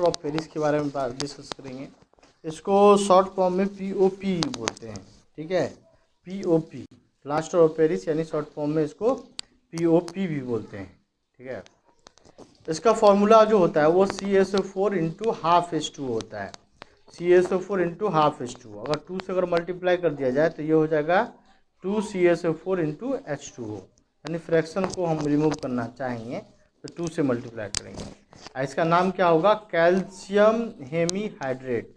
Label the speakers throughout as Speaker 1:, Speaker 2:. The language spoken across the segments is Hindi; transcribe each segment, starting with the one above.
Speaker 1: ऑफ पेरिस के बारे में डिस्कस करेंगे। इसको शॉर्ट फॉर्म में POP बोलते हैं, ठीक है। POP प्लास्टर ऑफ पेरिस, यानी शॉर्ट फॉर्म में इसको POP भी बोलते हैं, ठीक है। इसका फॉर्मूला जो होता है वो CaSO4 इंटू हाफ H2O होता है। CaSO4 इंटू हाफ H2O, अगर 2 से अगर मल्टीप्लाई कर दिया जाए तो ये हो जाएगा 2CaSO4 इंटू H2O, यानी फ्रैक्शन को हम रिमूव करना चाहेंगे तो 2 से मल्टीप्लाई करेंगे। इसका नाम क्या होगा? Calcium hemihydrate.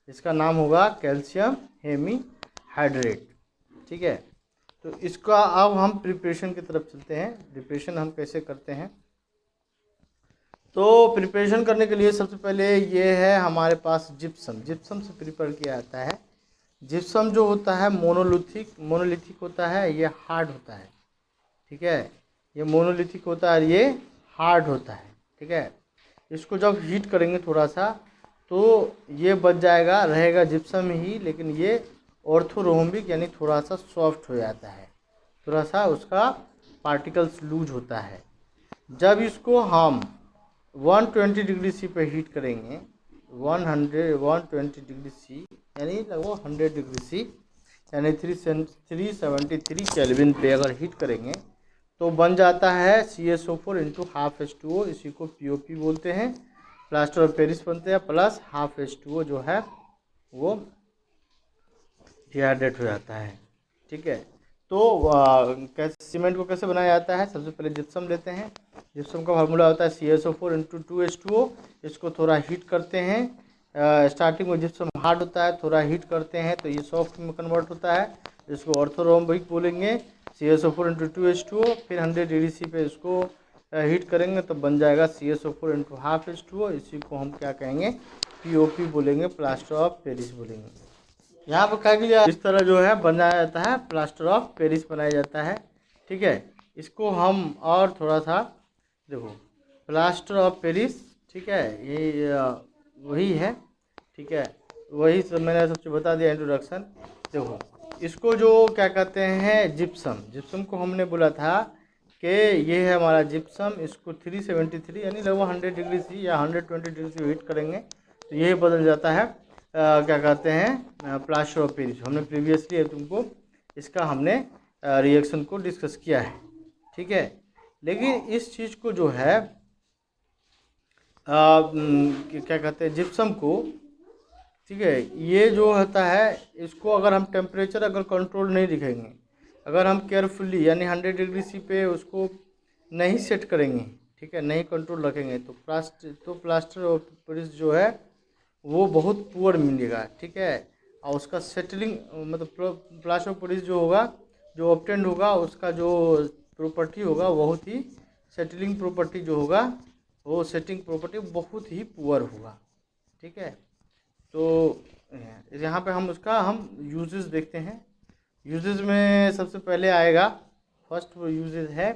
Speaker 1: इसका नाम होगा कैल्शियम हेमीहाइड्रेट, ठीक है। तो इसका अब हम प्रिपरेशन की तरफ चलते हैं। प्रिपरेशन हम कैसे करते हैं? तो प्रिपरेशन करने के लिए सबसे पहले ये है हमारे पास जिप्सम। जिप्सम से प्रिपेयर किया जाता है। जिप्सम जो होता है मोनोलिथिक होता है, ये हार्ड होता है, ठीक है। ये मोनोलिथिक होता है और ये हार्ड होता है, ठीक है। इसको जब हीट करेंगे थोड़ा सा तो ये बच जाएगा, रहेगा जिप्सम ही, लेकिन ये ऑर्थोरोम्बिक यानी थोड़ा सा सॉफ्ट हो जाता है, थोड़ा सा उसका पार्टिकल्स लूज होता है। जब इसको हम 120 डिग्री सी पे हीट करेंगे, 120 डिग्री सी यानी लगभग 100 डिग्री सी यानी 373 केल्विन पे अगर हीट करेंगे तो बन जाता है CaSO4 इंटू हाफ H2O। इसी को POP बोलते हैं। प्लास्टर ऑफ पेरिस बनते हैं, प्लस हाफ H2O जो है वो डिहाइड्रेट हो जाता है, ठीक है। तो सीमेंट को कैसे बनाया जाता है? सबसे पहले जिप्सम लेते हैं। जिप्सम का फार्मूला होता है CaSO4 इंटू 2H2O। इसको थोड़ा हीट करते हैं। स्टार्टिंग में जिप्सम हार्ड होता है, थोड़ा हीट करते हैं तो ये सॉफ्ट में कन्वर्ट होता है, इसको ऑर्थोरोम्बिक बोलेंगे। CaSO4 इंटू 2H2O, फिर 100 डिग्री सी पे इसको हीट करेंगे तो बन जाएगा CaSO4 इंटू हाफ H2O। इसी को हम क्या कहेंगे? POP बोलेंगे, प्लास्टर ऑफ पेरिस बोलेंगे। यहाँ पर क्या किया, इस तरह जो है बनाया जाता है, प्लास्टर ऑफ पेरिस बनाया जाता है, ठीक है। इसको हम और थोड़ा सा देखो, प्लास्टर ऑफ पेरिस, ठीक है, ये वही है, ठीक है। वही सब मैंने सबसे बता दिया इंट्रोडक्शन। देखो इसको जो क्या कहते हैं, जिप्सम। जिप्सम को हमने बोला था कि ये है हमारा जिप्सम। इसको 373 यानी लगभग 100 डिग्री सी या 120 डिग्री सी हीट करेंगे तो ये बदल जाता है क्या कहते हैं, प्लास्टर ऑफ पेरिस। हमने प्रीवियसली तुमको इसका हमने रिएक्शन को डिस्कस किया है, ठीक है। लेकिन इस चीज़ को जो है क्या कहते हैं, जिप्सम को, ठीक है, ये जो होता है इसको अगर हम टेम्परेचर अगर कंट्रोल नहीं रखेंगे, अगर हम केयरफुली यानी 100 डिग्री सी पे उसको नहीं सेट करेंगे, ठीक है, नहीं कंट्रोल रखेंगे तो प्लास्टर ऑफ पेरिस जो है वो बहुत पुअर मिलेगा, ठीक है। और उसका सेटलिंग मतलब प्लास्टर ऑफ पेरिस जो होगा, जो ऑब्टेंड होगा, उसका जो प्रॉपर्टी होगा बहुत ही सेटलिंग प्रॉपर्टी जो होगा, वो सेटिंग प्रॉपर्टी बहुत ही पुअर होगा, ठीक है। तो यहाँ पे हम उसका यूजेस देखते हैं। यूजेस में सबसे पहले आएगा, फर्स्ट यूजेस है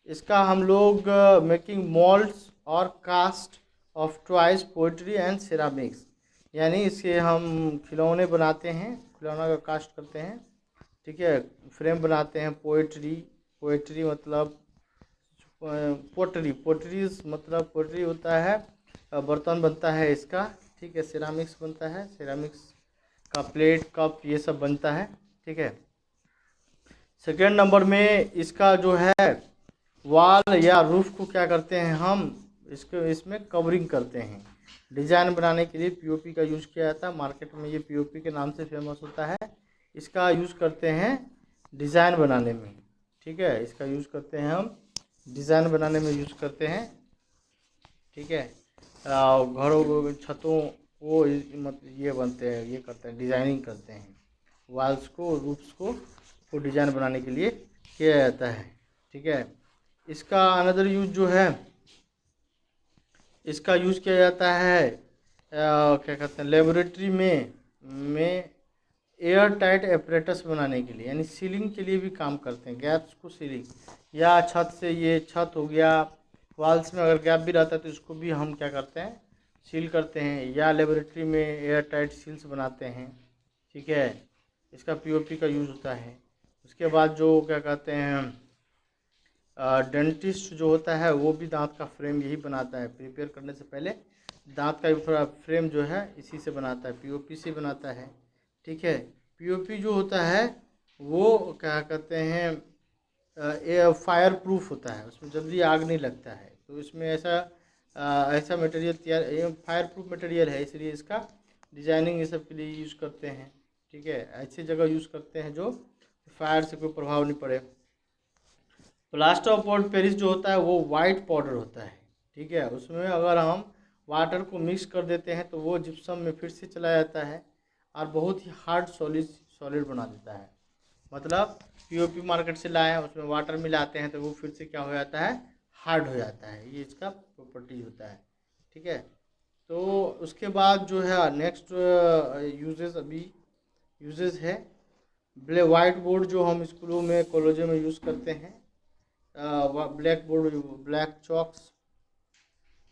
Speaker 1: इसका, हम लोग मेकिंग मोल्ड्स और cast of toys, pottery and ceramics, यानी इससे हम खिलौने बनाते हैं, खिलौना का कास्ट करते हैं, ठीक है। फ्रेम बनाते हैं। पोएट्री मतलब पोटरीज मतलब पोटरी होता है, बर्तन बनता है इसका, ठीक है। सेरामिक्स बनता है, सेरामिक्स का प्लेट, कप, ये सब बनता है, ठीक है। सेकेंड नंबर में इसका जो है वॉल या रूफ को क्या करते हैं हम, इसमें कवरिंग करते हैं। डिज़ाइन बनाने के लिए POP का यूज़ किया जाता है। मार्केट में ये POP के नाम से फेमस होता है। इसका यूज़ करते हैं डिज़ाइन बनाने में, ठीक है। इसका यूज़ करते हैं हम डिज़ाइन बनाने में यूज़ करते हैं, ठीक है। घरों, छतों को मतलब ये बनते हैं, ये करते हैं, डिज़ाइनिंग करते हैं। वॉल्स को, रूफ्स को डिज़ाइन बनाने के लिए किया जाता है, ठीक है। इसका अनदर यूज जो है, इसका यूज़ किया जाता है क्या कहते हैं, लेबोरेटरी में एयर टाइट एपरेटस बनाने के लिए, यानी सीलिंग के लिए भी काम करते हैं। गैप्स को सीलिंग या छत से, ये छत हो गया, वॉल्स में अगर गैप भी रहता है तो इसको भी हम क्या करते हैं, सील करते हैं, या लेबोरेटरी में एयर टाइट सील्स बनाते हैं, ठीक है। इसका POP का यूज़ होता है। उसके बाद जो क्या कहते हैं, डेंटिस्ट जो होता है वो भी दांत का फ्रेम यही बनाता है। प्रिपेयर करने से पहले दांत का भी फ्रेम जो है इसी से बनाता है, पीओपी से बनाता है। ठीक है, पीओपी जो होता है वो क्या कहते हैं, ये फायर प्रूफ होता है, उसमें जल्दी आग नहीं लगता है। तो इसमें ऐसा मटेरियल तैयार, ये फायर प्रूफ मटेरियल है, इसलिए इसका डिजाइनिंग ये सब के लिए यूज़ करते हैं। ठीक है, ऐसी जगह यूज़ करते हैं जो फायर से कोई प्रभाव नहीं पड़े। प्लास्टर ऑफ पेरिस जो होता है वो वाइट पाउडर होता है। ठीक है, उसमें अगर हम वाटर को मिक्स कर देते हैं तो वो जिप्सम में फिर से चला जाता है और बहुत ही हार्ड सॉलिड बना देता है। मतलब पीओपी मार्केट से लाए हैं, उसमें वाटर मिलाते हैं तो वो फिर से क्या हो जाता है, हार्ड हो जाता है। ये इसका प्रॉपर्टी होता है। ठीक है, तो उसके बाद जो है नेक्स्ट यूजेस है वाइट बोर्ड, जो हम स्कूलों में कॉलेजों में यूज़ करते हैं। ब्लैक बोर्ड,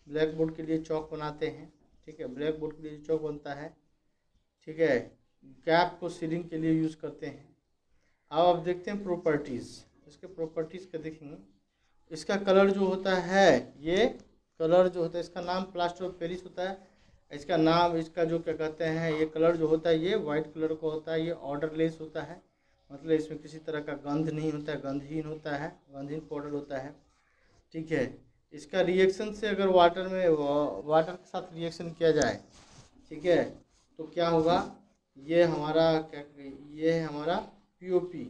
Speaker 1: ब्लैक बोर्ड के लिए चौक बनाते हैं। ठीक है, ब्लैक बोर्ड के लिए चौक बनता है। ठीक है, कैप को सीलिंग के लिए यूज़ करते हैं। अब आप देखते हैं प्रॉपर्टीज़, इसके प्रॉपर्टीज़ का देखेंगे। इसका कलर जो होता है, ये कलर जो होता है, इसका नाम प्लास्टर ऑफ पेरिस होता है। इसका नाम, इसका जो क्या कहते हैं, ये कलर जो होता है ये वाइट कलर का होता है। ये ऑर्डरलेस होता है, मतलब इसमें किसी तरह का गंध नहीं होता है, गंधहीन होता है, गंधहीन पाउडर होता है। ठीक है, इसका रिएक्शन से अगर वाटर के साथ रिएक्शन किया जाए, ठीक है, तो क्या होगा, ये है हमारा पीओपी।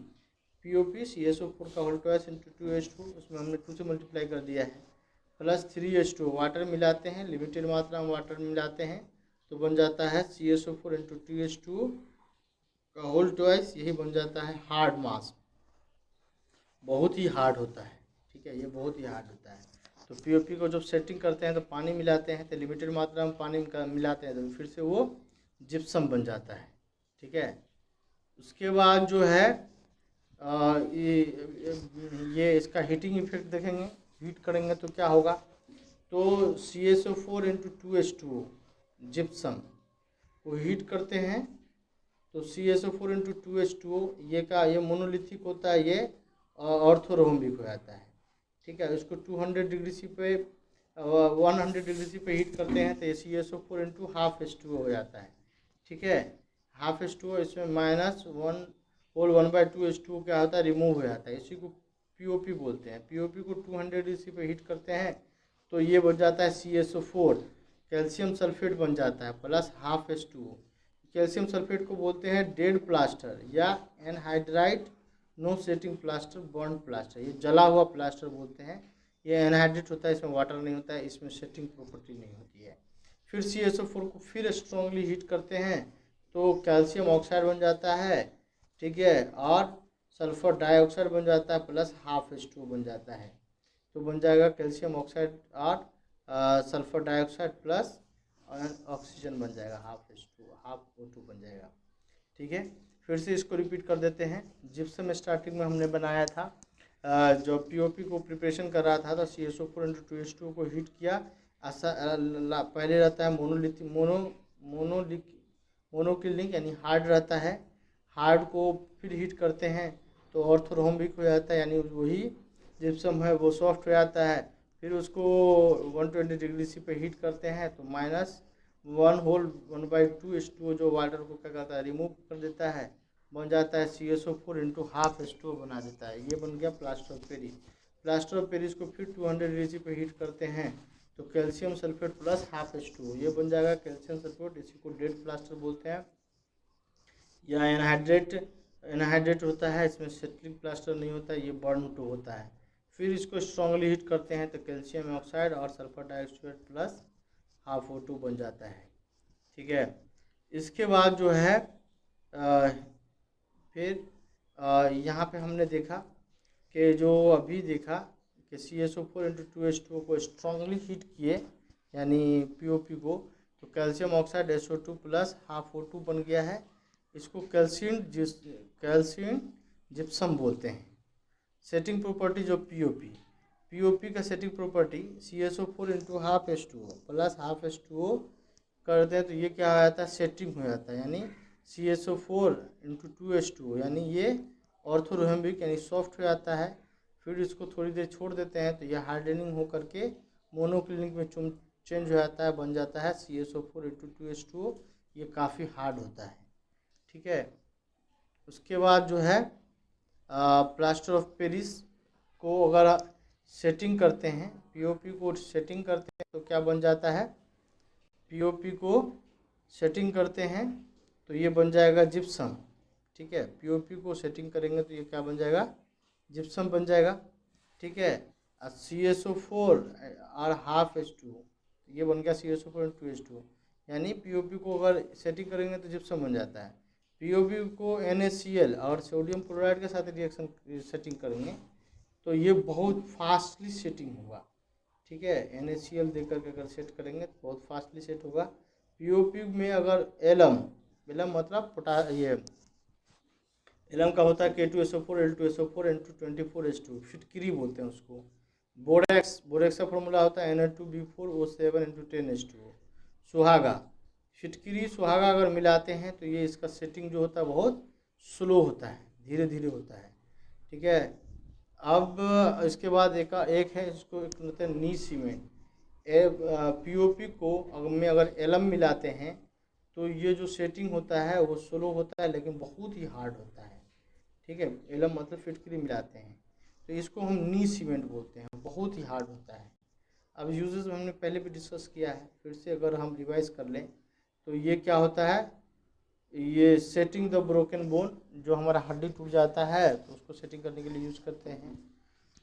Speaker 1: पीओपी CSO4 का होल ट्वाइस इंटू 2H2, उसमें हमने 2 से मल्टीप्लाई कर दिया है, प्लस 3H2 वाटर मिलाते हैं, लिमिटेड मात्रा में वाटर मिलाते हैं तो बन जाता है CSO4 इंटू 2H2 का होल ट्वाइस, यही बन जाता है हार्ड मास। बहुत ही हार्ड होता है। ठीक है, ये बहुत ही हार्ड होता है। तो पीओपी को जब सेटिंग करते हैं तो पानी मिलाते हैं, तो लिमिटेड मात्रा में पानी मिलाते हैं तो फिर से वो जिप्सम बन जाता है। ठीक है, उसके बाद जो है ये इसका हीटिंग इफेक्ट देखेंगे। हीट करेंगे तो क्या होगा, तो CSO4 इंटू 2H2 जिप्सम को हीट करते हैं तो CSO4 इंटू 2H2 ये मोनोलिथिक होता है, ये ऑर्थोरोम्बिक हो जाता है। ठीक है, इसको 200 डिग्री सी पे 100 डिग्री सी पे हीट करते हैं तो ये CSO4 इंटू हाफ H2O हो जाता है। ठीक है, हाफ H2O, इसमें -1/2 क्या होता है, रिमूव हो जाता है। इसी को पीओपी बोलते हैं। पीओपी को 200 डिग्री सी पे हीट करते हैं तो ये बन जाता है CSO4, कैल्शियम सल्फेट बन जाता है, plus half H2O। Calcium sulphate को बोलते हैं डेड प्लास्टर या anhydrite no setting plaster, burn plaster, ये जला हुआ प्लास्टर बोलते हैं। ये एनहाइड्रेट होता है, इसमें वाटर नहीं होता है, इसमें सेटिंग प्रॉपर्टी नहीं होती है। फिर CSO4 को फिर स्ट्रांगली हीट करते हैं तो कैल्शियम ऑक्साइड बन जाता है। ठीक है, और सल्फर डाइऑक्साइड बन जाता है, प्लस हाफ H2O बन जाता है। तो बन जाएगा कैल्शियम ऑक्साइड और सल्फर डाइऑक्साइड प्लस ऑक्सीजन बन जाएगा, हाफ O2 बन जाएगा। ठीक है, फिर से इसको रिपीट कर देते हैं। जिप्सम स्टार्टिंग में हमने बनाया था, जो पीओपी को प्रिपरेशन कर रहा था तो CSO4 इंटू 2H2 को हीट किया। पहले रहता है मोनोक्लिनिक यानी हार्ड रहता है। हार्ड को फिर हीट करते हैं तो ऑर्थोरोम्बिक हो जाता है, यानी वही जिप्सम है वो सॉफ्ट हो जाता है। फिर उसको 120 डिग्री सी पे हीट करते हैं तो -1/2 जो वाटर को क्या कहता है, रिमूव कर देता है, बन जाता है CSO4 इंटू हाफ H2O बना देता है। ये बन गया plaster of Paris. Plaster of Paris को फिर 200 डिग्री सी पे हीट करते हैं तो calcium sulphate plus half H2O, ये बन जाएगा कैल्शियम सल्फेट। इसी को डेड प्लास्टर बोलते हैं या एनहाइड्रेट होता है, इसमें सेटलिंग प्लास्टर नहीं होता है, ये बर्न टू होता है। फिर इसको स्ट्रांगली हीट करते हैं तो कैल्शियम ऑक्साइड और sulphur dioxide plus half O2 बन जाता है। ठीक है, इसके बाद जो है फिर यहाँ पे हमने देखा कि जो अभी देखा कि CSO4 इंटू 2H2O को स्ट्रांगली हीट किए यानी पीओपी को, तो calcium oxide SO2 plus half O2 बन गया है। इसको कैल्शियम जिप्सम बोलते हैं। सेटिंग प्रॉपर्टी जो पीओपी का setting property CSO4 into half H2O plus half H2O करते हैं तो ये क्या हो जाता है, सेटिंग हो जाता है, यानी CSO4 इंटू 2H2O, यानी ये ऑर्थोरोम्बिक यानी सॉफ्ट हो जाता है। फिर इसको थोड़ी देर छोड़ देते हैं तो ये हार्डनिंग हो करके मोनोक्लिनिक में चेंज हो जाता है, बन जाता है CSO4 इंटू 2H2O। ये काफ़ी हार्ड होता है, ठीक है। उसके बाद जो है प्लास्टर ऑफ पेरिस को अगर सेटिंग करते हैं, पीओपी को सेटिंग करते हैं तो क्या बन जाता है, पीओपी को सेटिंग करते हैं तो ये बन जाएगा जिप्सम, ठीक है। पीओपी को सेटिंग करेंगे तो ये क्या बन जाएगा, जिप्सम बन जाएगा, ठीक है। CSO4 और हाफ H2O, ये बन गया CSO4 और 2H2O। यानी पीओपी को अगर सेटिंग करेंगे तो जिप्सम बन जाता है। पीओपी को NaCl और सोडियम क्लोराइड के साथ रिएक्शन सेटिंग करेंगे तो ये बहुत फास्टली सेटिंग होगा, ठीक है। NaCl देकर के अगर सेट करेंगे तो बहुत फास्टली सेट होगा। पीओपी में अगर एलम, एलम मतलब ये एलम का होता है K2SO4 L2SO4 इंटू 24H2, फिटकिरी बोलते हैं उसको। बोरेक्स, बोरेक्स का फॉर्मूला होता है Na2B4O7 इंटू 10H2O। सुहागा, फिटकिरी सुहागा अगर मिलाते हैं तो ये इसका सेटिंग जो होता है बहुत स्लो होता है, धीरे धीरे होता है, ठीक है। अब इसके बाद एक है, इसको कहते हैं नी सीमेंट। पीओपी को अगर एलम मिलाते हैं तो ये जो सेटिंग होता है वो स्लो होता है लेकिन बहुत ही हार्ड होता है, ठीक है। एलम मतलब फिटकरी मिलाते हैं तो इसको हम नी सीमेंट बोलते हैं, बहुत ही हार्ड होता है। अब यूजेस में हमने पहले भी डिस्कस किया है, फिर से अगर हम रिवाइज कर लें तो ये क्या होता है, ये सेटिंग द ब्रोकन बोन, जो हमारा हड्डी टूट जाता है तो उसको सेटिंग करने के लिए यूज करते हैं।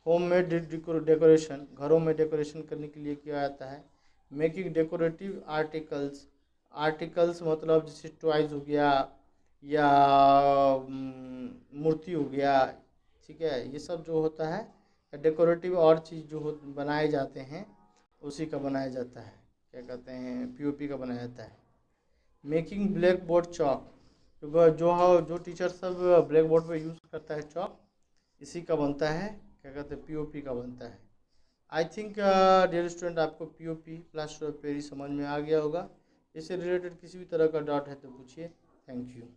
Speaker 1: होम मेड डेकोरेशन, घरों में डेकोरेशन करने के लिए किया जाता है। मेकिंग डेकोरेटिव आर्टिकल्स, आर्टिकल्स मतलब जैसे टॉयज हो गया या मूर्ति हो गया, ठीक है। ये सब जो होता है डेकोरेटिव और चीज़ जो बनाए जाते हैं उसी का बनाया जाता है, क्या कहते हैं, पीओपी का बनाया जाता है। मेकिंग ब्लैक बोर्ड चॉक, जो टीचर सब ब्लैक बोर्ड पर यूज़ करता है चॉक, इसी का बनता है, क्या कहते हैं, पीओपी का बनता है। आई थिंक डियर स्टूडेंट आपको पीओपी प्लास्टर ऑफ पेरिस समझ में आ गया होगा। इससे रिलेटेड किसी भी तरह का डाउट है तो पूछिए। Thank you.